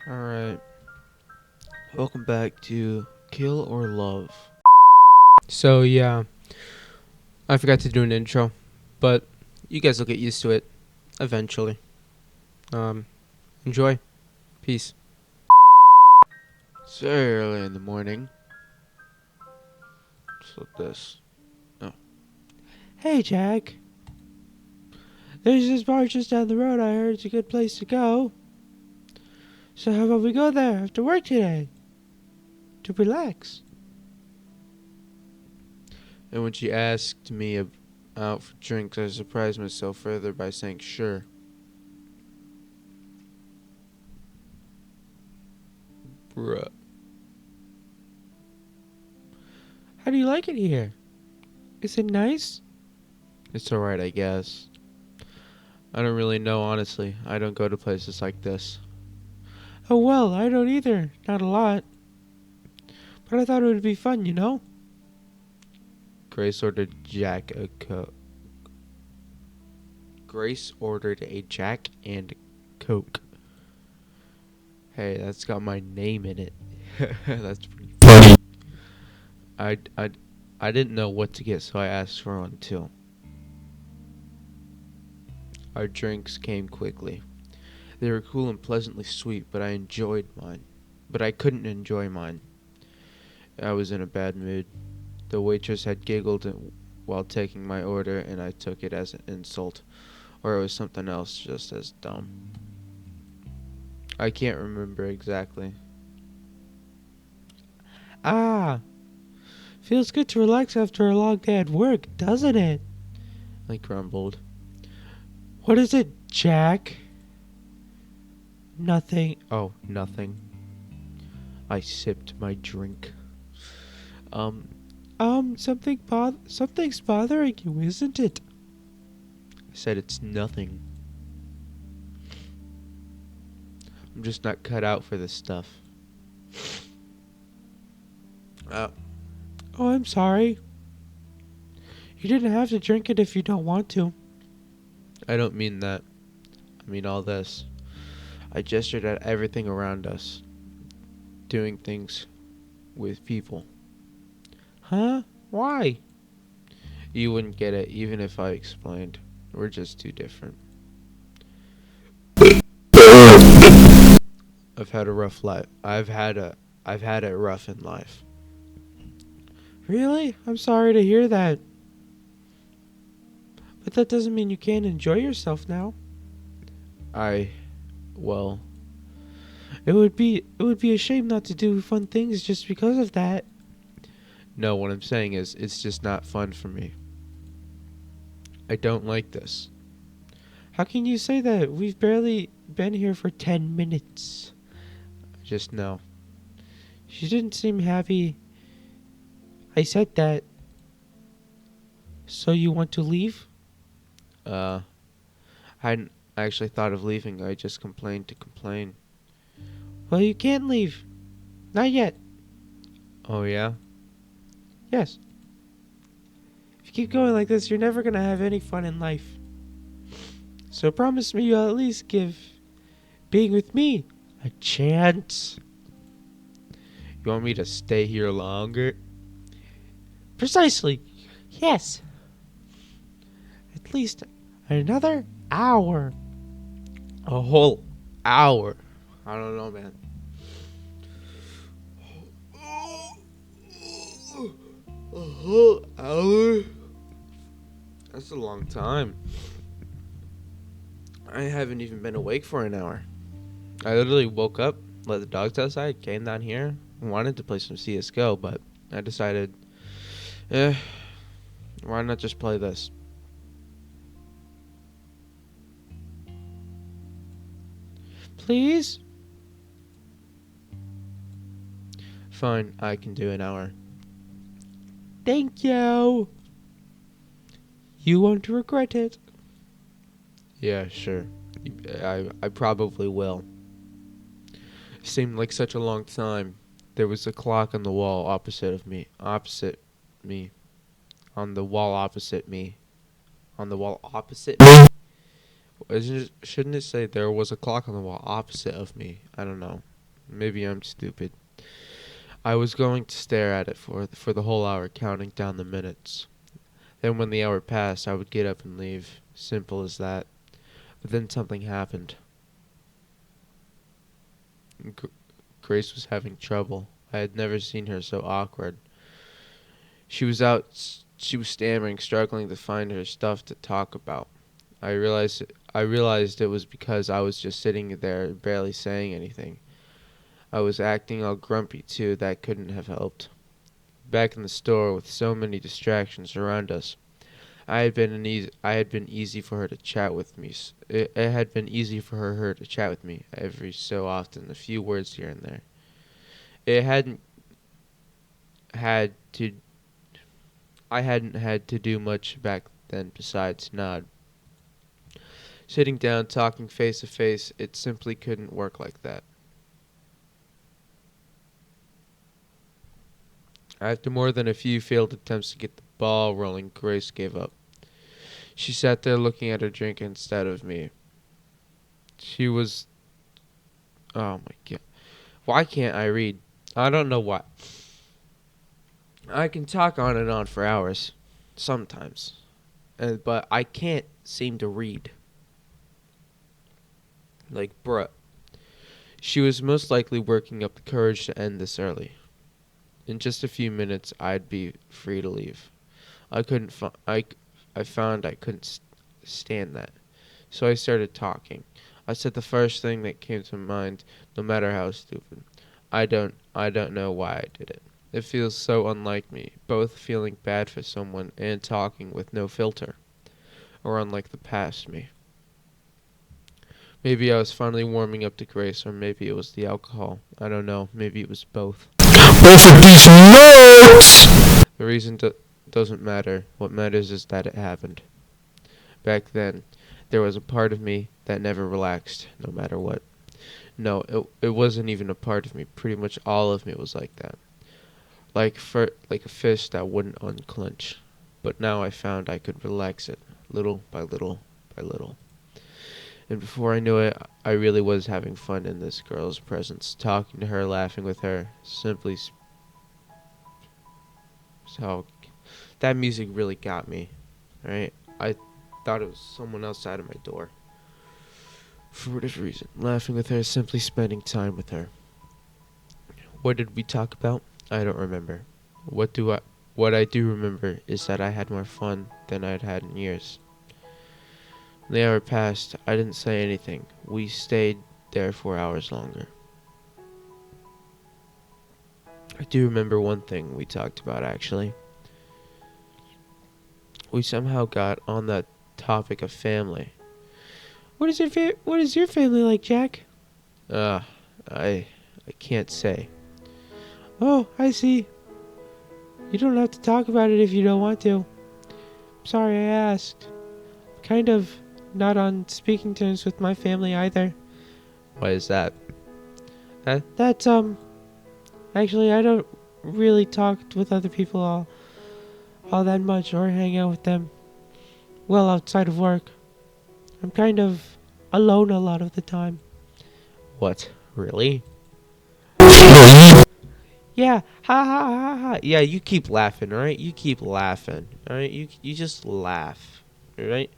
Alright, welcome back to Kill or Love. So yeah, I forgot to do an intro, but you guys will get used to it eventually. Enjoy. Peace. It's very early in the morning. So this. Oh. Hey Jack, there's this bar just down the road. I heard it's a good place to go. So how about we go there after work today to relax? And when she asked me out for drinks, I surprised myself further by saying sure. Bruh. How do you like it here? Is it nice? It's alright, I guess. I don't really know, honestly. I don't go to places like this. Oh well, I don't either. Not a lot. But I thought it would be fun, you know? Grace ordered Jack a Coke. Grace ordered a Jack and Coke. Hey, that's got my name in it. That's pretty funny. I didn't know what to get, so I asked for one too. Our drinks came quickly. They were cool and pleasantly sweet, but I couldn't enjoy mine. I was in a bad mood. The waitress had giggled while taking my order, and I took it as an insult, or it was something else just as dumb. I can't remember exactly. Ah, feels good to relax after a long day at work, doesn't it? I grumbled. What is it, Jack? Nothing. Oh, nothing. I sipped my drink. Something's bothering you, isn't it? I said it's nothing. I'm just not cut out for this stuff. Oh, I'm sorry. You didn't have to drink it if you don't want to. I don't mean that. I mean all this. I gestured at everything around us. Doing things with people. Huh? Why? You wouldn't get it even if I explained. We're just too different. I've had a rough life. I've had it rough in life. Really? I'm sorry to hear that. But that doesn't mean you can't enjoy yourself now. Well, It would be a shame not to do fun things just because of that. no, what I'm saying is it's just not fun for me. I don't like this. How can you say that? We've barely been here for 10 minutes. I just know. She didn't seem happy. I said that. So you want to leave? I hadn't actually thought of leaving. I just complained to complain. Well, you can't leave. Not yet. Oh yeah? Yes. If you keep going like this, you're never gonna have any fun in life. So promise me you'll at least give being with me a chance. You want me to stay here longer? Precisely. Yes. At least another hour. A whole hour. I don't know, man. A whole hour? That's a long time. I haven't even been awake for an hour. I literally woke up, let the dogs outside, came down here, wanted to play some CSGO, but I decided, why not just play this? Please? Fine, I can do an hour. Thank you. You won't regret it. Yeah, sure. I probably will. It seemed like such a long time. There was a clock on the wall opposite me. On the wall opposite me. On the wall opposite me? Shouldn't it say there was a clock on the wall opposite of me? I don't know. Maybe I'm stupid. I was going to stare at it for the whole hour, counting down the minutes. Then when the hour passed, I would get up and leave. Simple as that. But then something happened. Gr- Grace was having trouble. I had never seen her so awkward. She was stammering, struggling to find her stuff to talk about. I realized it was because I was just sitting there barely saying anything. I was acting all grumpy too, that couldn't have helped. Back in the store with so many distractions around us, I had been easy for her to chat with me. It had been easy for her to chat with me every so often, a few words here and there. It hadn't had to I hadn't had to do much back then besides nod. Sitting down, talking face to face, it simply couldn't work like that. After more than a few failed attempts to get the ball rolling, Grace gave up. She sat there looking at her drink instead of me. She was. Oh my god. Why can't I read? I don't know why. I can talk on and on for hours. Sometimes. But I can't seem to read. Like, bruh. She was most likely working up the courage to end this early. In just a few minutes, I'd be free to leave. I couldn't. I found I couldn't stand that, so I started talking. I said the first thing that came to mind, no matter how stupid. I don't know why I did it. It feels so unlike me, both feeling bad for someone and talking with no filter, or unlike the past me. Maybe I was finally warming up to Grace, or maybe it was the alcohol. I don't know. Maybe it was both. Both of these notes! The reason doesn't matter. What matters is that it happened. Back then, there was a part of me that never relaxed, no matter what. No, it wasn't even a part of me. Pretty much all of me was like that. Like a fish that wouldn't unclench. But now I found I could relax it, little by little by little. And before I knew it, I really was having fun in this girl's presence, talking to her, laughing with her, simply. So, that music really got me, right? I thought it was someone outside of my door. For whatever reason, laughing with her, simply spending time with her. What did we talk about? I don't remember. What I do remember is that I had more fun than I'd had in years. The hour passed. I didn't say anything. We stayed there 4 hours longer. I do remember one thing we talked about, actually. We somehow got on that topic of family. What is your family like, Jack? Uh, I can't say. Oh, I see. You don't have to talk about it if you don't want to. Sorry I asked. Kind of not on speaking terms with my family either. Why is that? That's actually I don't really talk with other people all that much or hang out with them well outside of work. I'm kind of alone a lot of the time. What? Really? Yeah, ha ha ha ha. Yeah, you keep laughing, alright? You keep laughing, alright? You just laugh, alright?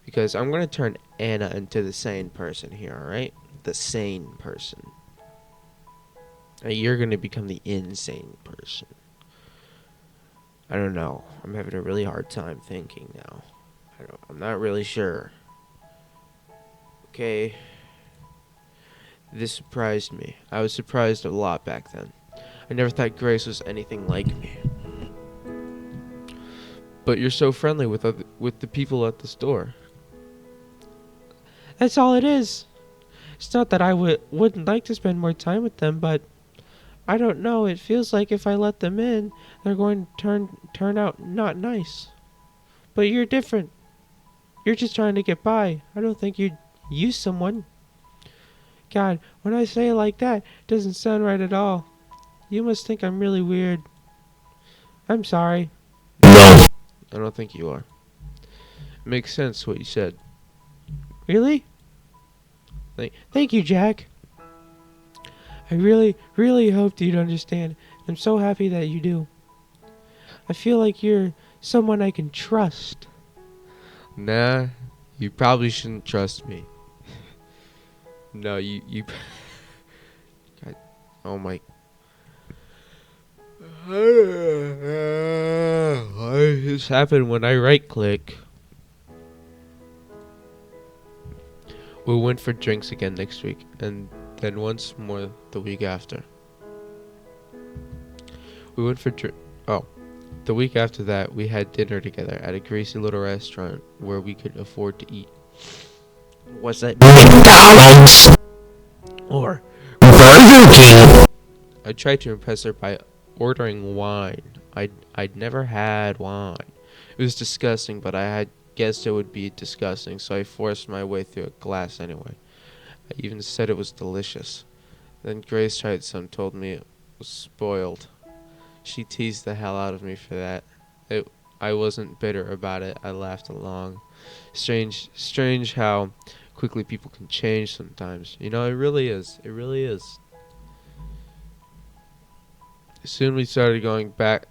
Because I'm gonna turn Anna into the sane person here, alright? The sane person. And you're gonna become the insane person. I don't know. I'm having a really hard time thinking now. I'm not really sure. Okay. This surprised me. I was surprised a lot back then. I never thought Grace was anything like me. But you're so friendly with the people at the store. That's all it is. It's not that I wouldn't like to spend more time with them, but I don't know. It feels like if I let them in, they're going to turn out not nice. But you're different. You're just trying to get by. I don't think you'd use someone. God, when I say it like that, it doesn't sound right at all. You must think I'm really weird. I'm sorry. No. I don't think you are. It makes sense what you said. Really? Thank you, Jack. I really, really hoped you'd understand. I'm so happy that you do. I feel like you're someone I can trust. Nah, you probably shouldn't trust me. No, you. God, oh my. This happened when I right click. We went for drinks again next week, and then once more the week after. We went for the week after that, we had dinner together at a greasy little restaurant where we could afford to eat. Was that McDonald's or Burger King? I tried to impress her by ordering wine. I'd never had wine. It was disgusting, but I had guessed it would be disgusting, so I forced my way through a glass anyway. I even said it was delicious. Then Grace tried some, told me it was spoiled. She teased the hell out of me for that. I wasn't bitter about it. I laughed along. Strange how quickly people can change sometimes. You know, it really is. It really is. Soon we started going back.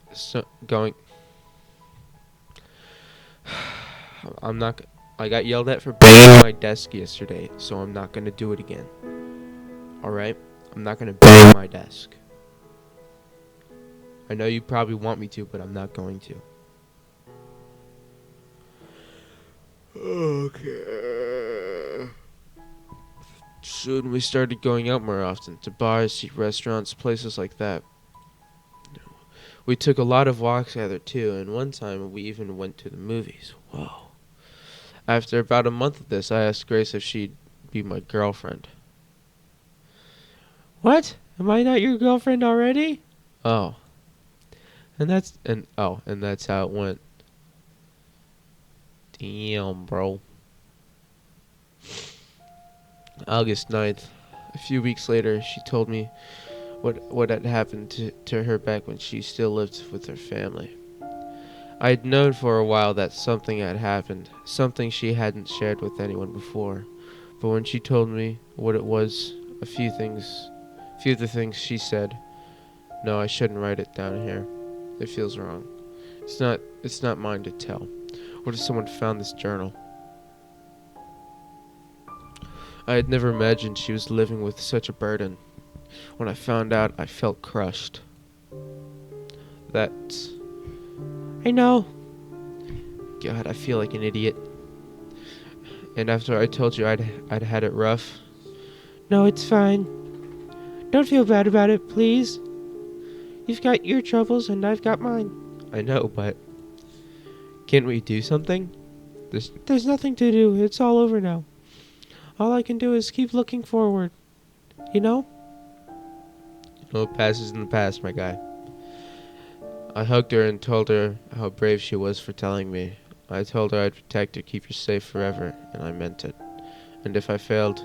I'm not. I got yelled at for banging my desk yesterday, so I'm not gonna do it again. Alright? I'm not gonna bang my desk. I know you probably want me to, but I'm not going to. Okay. Soon we started going out more often, to bars, restaurants, places like that. We took a lot of walks together too, and one time we even went to the movies. Whoa. After about a month of this, I asked Grace if she'd be my girlfriend. What? Am I not your girlfriend already? Oh. And that's how it went. Damn, bro. August 9th. A few weeks later, she told me what had happened to her back when she still lived with her family. I had known for a while that something had happened, something she hadn't shared with anyone before. But when she told me what it was, a few of the things she said, no, I shouldn't write it down here. It feels wrong. It's not mine to tell. What if someone found this journal? I had never imagined she was living with such a burden. When I found out, I felt crushed. That's... I know. God, I feel like an idiot. And after I told you I'd had it rough. No, it's fine. Don't feel bad about it, please. You've got your troubles and I've got mine. I know, but... Can't we do something? There's nothing to do. It's all over now. All I can do is keep looking forward. You know? No past is in the past, my guy. I hugged her and told her how brave she was for telling me. I told her I'd protect her, keep her safe forever, and I meant it. And if I failed,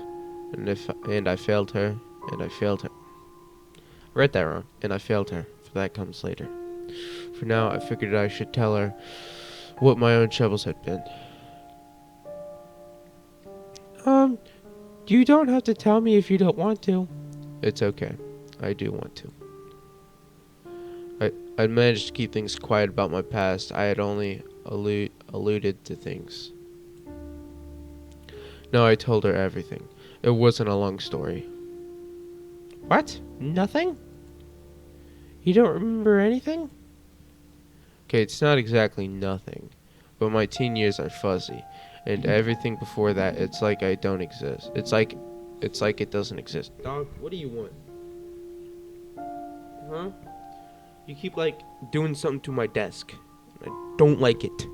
I failed her, and I failed her. I read that wrong, and I failed her, for that comes later. For now, I figured I should tell her what my own troubles had been. You don't have to tell me if you don't want to. It's okay. I do want to. I'd managed to keep things quiet about my past. I had only alluded to things. No, I told her everything. It wasn't a long story. What? Nothing? You don't remember anything? Okay, it's not exactly nothing, but my teen years are fuzzy, and everything before that, it's like I don't exist. It's like it doesn't exist. Dog, what do you want? Huh? You keep, doing something to my desk. I don't like it.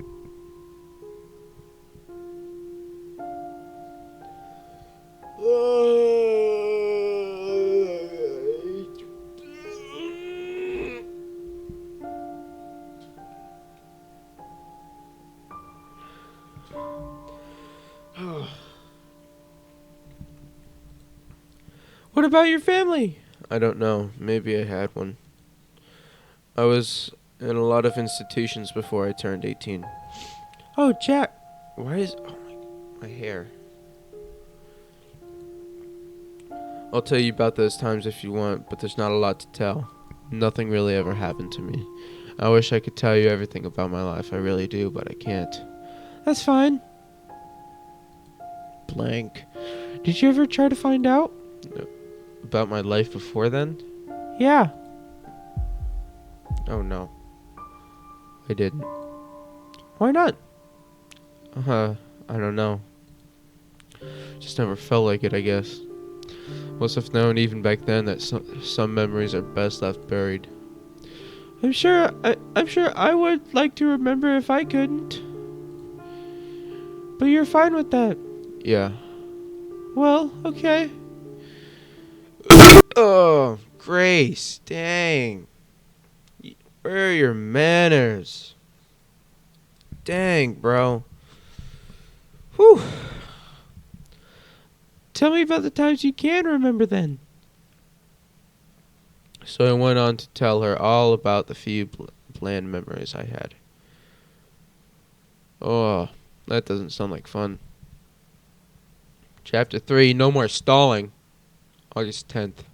What about your family? I don't know. Maybe I had one. I was in a lot of institutions before I turned 18. Oh, Jack. Why is... Oh, my hair. I'll tell you about those times if you want, but there's not a lot to tell. Nothing really ever happened to me. I wish I could tell you everything about my life. I really do, but I can't. That's fine. Blank. Did you ever try to find out? About my life before then? Yeah. Oh no. I didn't. Why not? I don't know. Just never felt like it, I guess. Must have known even back then that some memories are best left buried. I'm sure I would like to remember if I couldn't. But you're fine with that. Yeah. Well, okay. Oh, Grace, dang. Where are your manners? Dang, bro. Whew. Tell me about the times you can remember then. So I went on to tell her all about the few bland memories I had. Oh, that doesn't sound like fun. Chapter 3, No More Stalling. August 10th.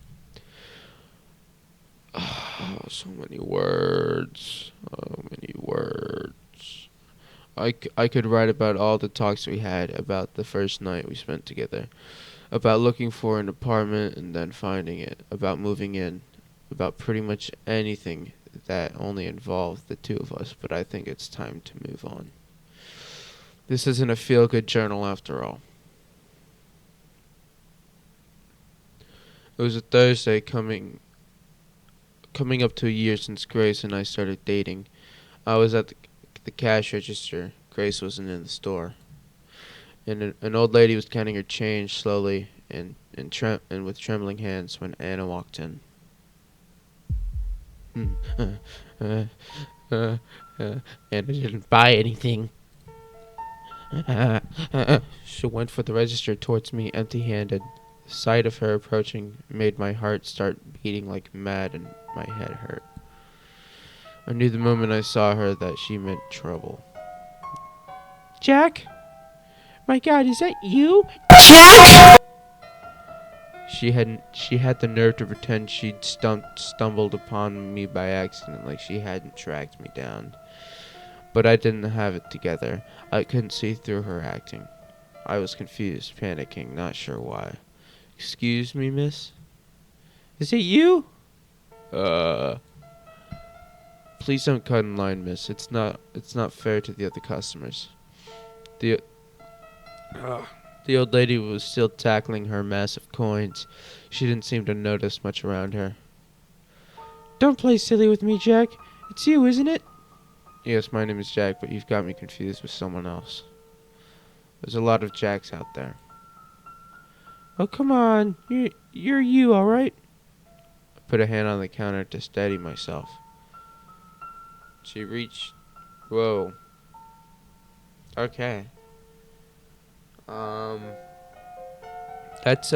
Oh, so many words. So many words. I could write about all the talks we had, about the first night we spent together, about looking for an apartment and then finding it, about moving in, about pretty much anything that only involved the two of us, but I think it's time to move on. This isn't a feel-good journal after all. It was a Thursday coming up to a year since Grace and I started dating. I was at the cash register. Grace wasn't in the store. And an old lady was counting her change slowly and with trembling hands when Anna walked in. Anna didn't buy anything. She went for the register towards me empty-handed. The sight of her approaching made my heart start beating like mad and my head hurt. I knew the moment I saw her that she meant trouble. Jack? My God, is that you? She had the nerve to pretend she'd stumbled upon me by accident, like she hadn't tracked me down. But I didn't have it together. I couldn't see through her acting. I was confused, panicking, not sure why. Excuse me, miss? Is it you? Please don't cut in line, miss. It's not fair to the other customers. The old lady was still tackling her mass of coins. She didn't seem to notice much around her. Don't play silly with me, Jack. It's you, isn't it? Yes, my name is Jack, but you've got me confused with someone else. There's a lot of Jacks out there. Oh, come on. You're you, all right? I put a hand on the counter to steady myself. She reached... Whoa. Okay. That's,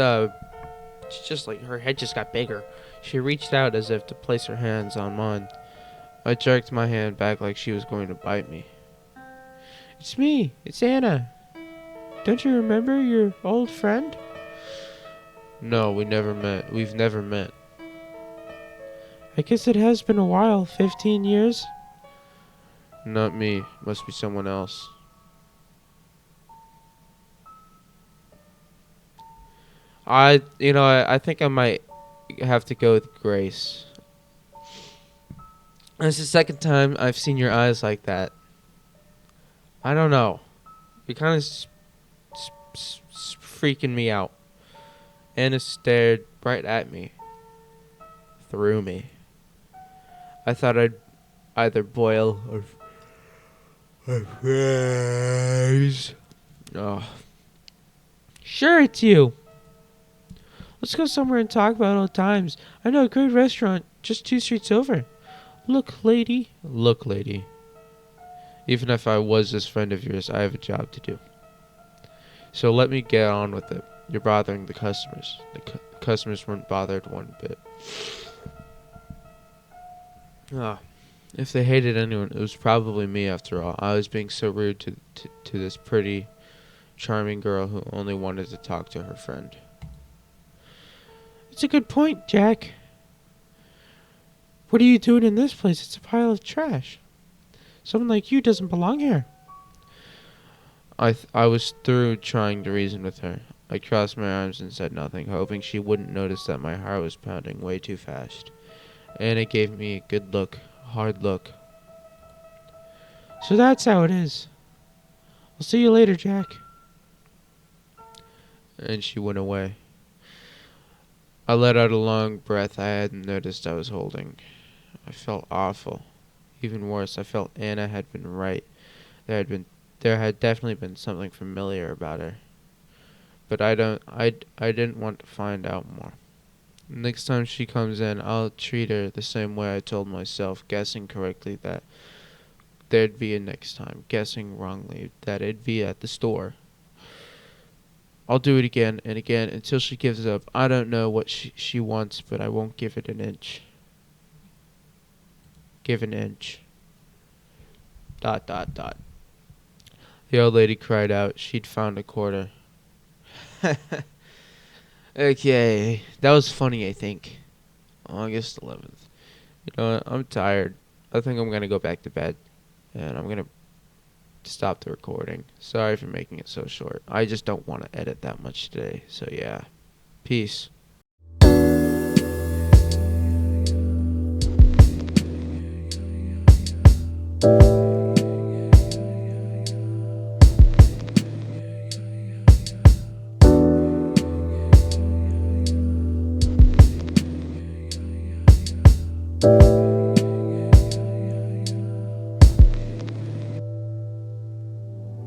She just like, her head just got bigger. She reached out as if to place her hands on mine. I jerked my hand back like she was going to bite me. It's me. It's Anna. Don't you remember your old friend? No, we never met. We've never met. I guess it has been a while. 15 years? Not me. Must be someone else. I think I might have to go with Grace. It's the second time I've seen your eyes like that. I don't know. You're kind of freaking me out. Anna stared right at me. Through me. I thought I'd either boil or freeze. Oh. Sure, it's you. Let's go somewhere and talk about old times. I know a great restaurant just 2 streets over. Look, lady. Look, lady. Even if I was this friend of yours, I have a job to do. So let me get on with it. You're bothering the customers. The customers weren't bothered one bit. If they hated anyone, it was probably me after all. I was being so rude to this pretty, charming girl who only wanted to talk to her friend. That's a good point, Jack. What are you doing in this place? It's a pile of trash. Someone like you doesn't belong here. I was through trying to reason with her. I crossed my arms and said nothing, hoping she wouldn't notice that my heart was pounding way too fast. Anna gave me a good look, hard look. So that's how it is. I'll see you later, Jack. And she went away. I let out a long breath I hadn't noticed I was holding. I felt awful. Even worse, I felt Anna had been right. There had definitely been something familiar about her. But I didn't want to find out more. Next time she comes in, I'll treat her the same way I told myself, guessing correctly that there'd be a next time, guessing wrongly that it'd be at the store. I'll do it again and again until she gives up. I don't know what she wants, but I won't give it an inch. Give an inch. ... The old lady cried out. She'd found a quarter. Okay, that was funny, I think. August 11th. You know what? I'm tired. I think I'm gonna go back to bed. And I'm gonna stop the recording. Sorry for making it so short. I just don't want to edit that much today. So yeah. Peace.